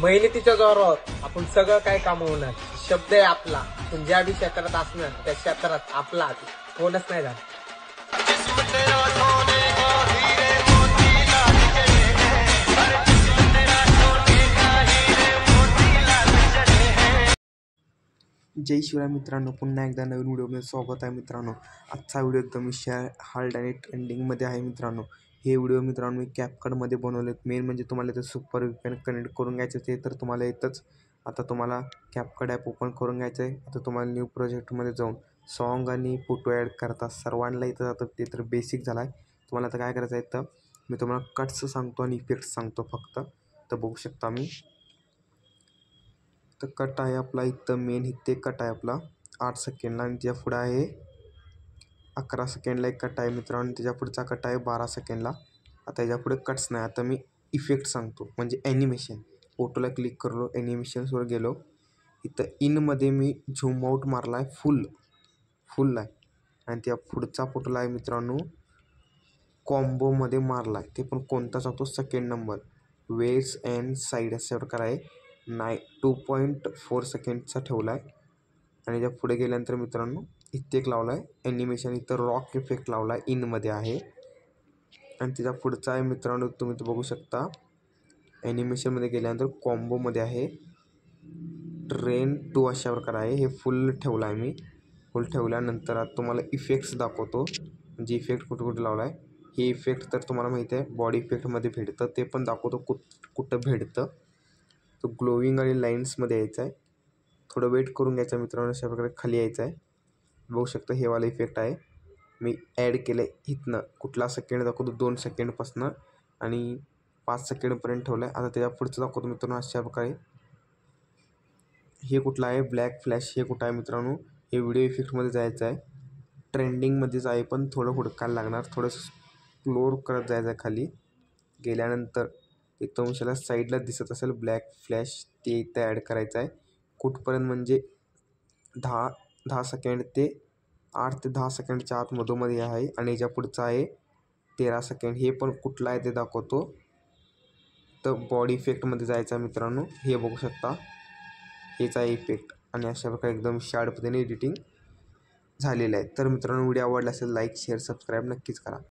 मेहनतीच्या जोरावर आपण सगळं काय कमवणार. शब्द आहे आपला. आपण ज्या बी क्षेत्रात असणार त्या क्षेत्रात आपला कोणच नाही झाला. जय शिवराय मित्रांनो, पुन्हा एकदा नवीन व्हिडिओमध्ये स्वागत आहे मित्रांनो. आजचा व्हिडिओ एकदम हार्ड आणि ट्रेंडिंगमध्ये आहे मित्रांनो. हे व्हिडिओ मित्रांनो मी कॅपकटमध्ये बनवलेत. मेन म्हणजे तुम्हाला इथं सुपर VPN कनेक्ट करून घ्यायचं ते तर तुम्हाला येतच. आता तुम्हाला कॅपकट ॲप ओपन करून घ्यायचं आहे. आता तुम्हाला न्यू प्रोजेक्टमध्ये जाऊन सॉन्ग आणि फोटो ॲड करता सर्वांना इथं जातं. ते तर बेसिक झाला आहे. तुम्हाला आता काय करायचं आहे तर मी तुम्हाला कट्स सांगतो आणि इफेक्ट्स सांगतो फक्त. तर बघू शकता मी तर कट आहे आपला इथं मेन इथे कट आहे आपला 8 सेकंडला आणि त्याच्या पुढं आहे 11 सेकंडला एक कट आहे मित्रांनो. त्याच्या पुढचा कट आहे 12 सेकंडला. आता याच्या पुढे कट्स नाही. आता मी इफेक्ट सांगतो म्हणजे ॲनिमेशन. फोटोला क्लिक करलो, ॲनिमेशन्सवर गेलो. इथं इनमध्ये मी झूम आऊट मारला आहे फुल आहे आणि त्या पुढचा फोटोला आहे मित्रांनो कॉम्बोमध्ये मारला आहे. ते पण कोणता सांगतो second number wedge and side अशा प्रकार आहे. 2.4 सेकंडचा ठेवला आहे आणि ज्या पुढे गेल्यानंतर मित्रांनो इथे एक लावला आहे ॲनिमेशन. इथं रॉक इफेक्ट लावला आहे इनमध्ये आहे आणि त्याच्या पुढचा आहे मित्रांनो तुम्ही तो बघू शकता ॲनिमेशनमध्ये गेल्यानंतर कॉम्बोमध्ये आहे ट्रेन 2 अशा प्रकार आहे. हे फुल ठेवला आहे मी. फुल ठेवल्यानंतर आता तुम्हाला इफेक्ट्स दाखवतो म्हणजे इफेक्ट कुठे लावला आहे. हे इफेक्ट तर तुम्हाला माहिती आहे बॉडी इफेक्टमध्ये भेटतं. ते पण दाखवतो कुठं भेटतं. तो ग्लोविंग आणि लाईन्समध्ये यायचा आहे. थोडं वेट करून घ्यायचं मित्रांनो. अशा प्रकारे खाली यायचं आहे. बघू शकता हे वाला इफेक्ट आहे मी ॲड केलं आहे इथनं. कुठला सेकंड दाखवतो 2 सेकंडपासून आणि 5 सेकंडपर्यंत ठेवलं आहे. आता त्याच्या पुढचं दाखवतो मित्रांनो अशा प्रकारे. हे कुठलं आहे ब्लॅक फ्लॅश. हे कुठं आहे मित्रांनो हे व्हिडिओ इफेक्टमध्ये जायचं आहे. ट्रेंडिंगमध्येच आहे पण थोडं हुडकायला लागणार. थोडं एक्सप्लोर करत जायचं आहे खाली. गेल्यानंतर इथं तुमच्याला साईडला दिसत असेल ब्लॅक फ्लॅश ते इथं ॲड करायचं आहे. कुठपर्यंत म्हणजे 10 सेकंड ते 8 ते 10 सेकंडच्या आतमधोमध्ये आहे आणि याच्या पुढचं आहे 13 सेकंड. हे पण कुठलं आहे ते दाखवतो. तर बॉडी इफेक्टमध्ये जायचं आहे मित्रांनो. हे बघू शकता हेच आहे इफेक्ट आणि अशा प्रकारे एकदम शार्प पद्धतीने एडिटिंग झालेलं आहे. तर मित्रांनो व्हिडिओ आवडला असेल लाईक शेअर सबस्क्राईब नक्कीच करा.